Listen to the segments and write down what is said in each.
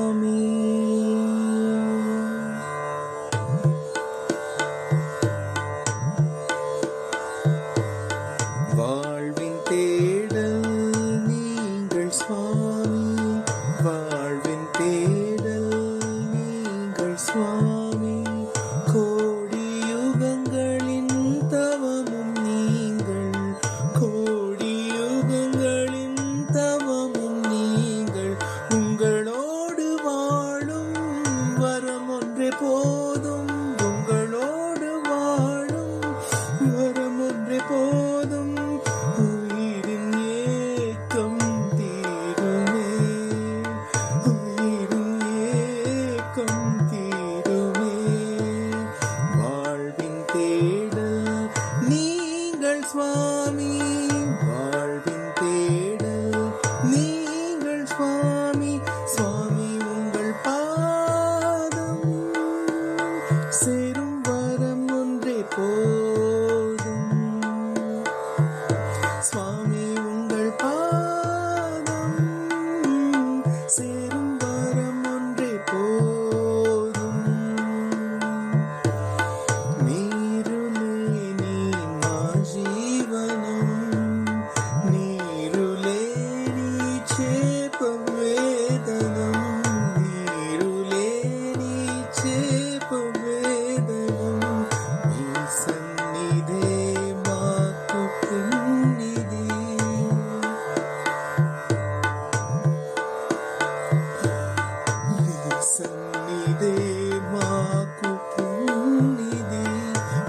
சுவாமி. வாழ்வின் தேடல் நீங்கள் சுவாமி, வாழ்வின் தேடல் நீங்கள் சுவாமி. கோடி யுகங்களின் தவமும் நீங்கள், கோடி யுகங்களின் தவமும் நீங்கள். உங்களோடு வாழும் வரம் ஒன்றே போதும், உங்களோடு வாழும் வரம் ஒன்றே போதும். உயிரின் ஏக்கம் தீருமே, உயிரின் ஏக்கம் தீருமே. வாழ்வின் தேடல் நீங்கள் சுவாமி, வாழ்வின் தேடல் நீங்கள் சுவாமி. சுவாமி உங்கள் பாதம் சேரும் வரம் ஒன்றே போதும், சுவாமி உங்கள் பாதம் சேரும் வரம் ஒன்றே போதும். நீருலே நீ మా జీవనం, నీరులే నీ చేప వేదనం, నీరులే నీ చేప వేదనం. నీ సన్నిధే మాకు పుణ్యది, నీ సన్నిధే మాకు పుణ్యది.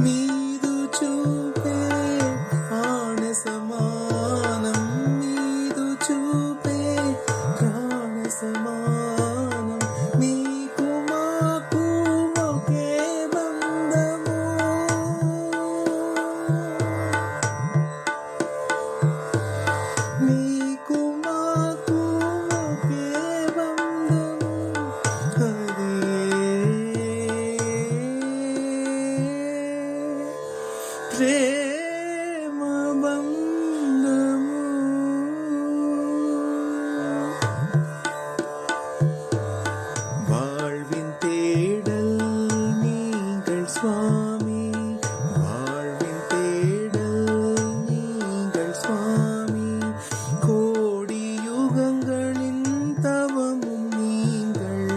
నీదు చూపే ప్రాణ సమానం, నీదు చూపే ప్రాణ సమానం. నీకు మాకు ఒకే బంధము, నీకు మాకు ఒకే బంధము. అదే ప్రేమ బంధము. வாழ்வின் தேடல் நீங்கள் சுவாமி, வாழ்வின் தேடல் நீங்கள் சுவாமி. கோடி யுகங்களின் தவமும் நீங்கள்,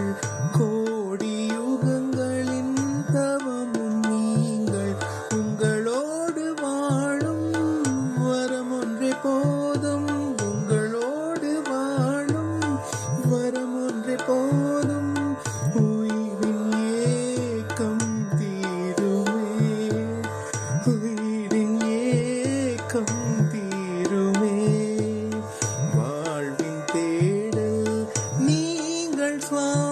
கோடி யுகங்களின் தவமும் நீங்கள். உங்களோடு வாழும் வரம் ஒன்றே போதும், உங்களோடு வாழும் வரம் ஒன்றே போதும். உயிரின் ஏக்கம் தீருமே, உயிரின் ஏக்கம் தீருமே. வாழ்வின் தேடல் நீங்கள் சுவாமி.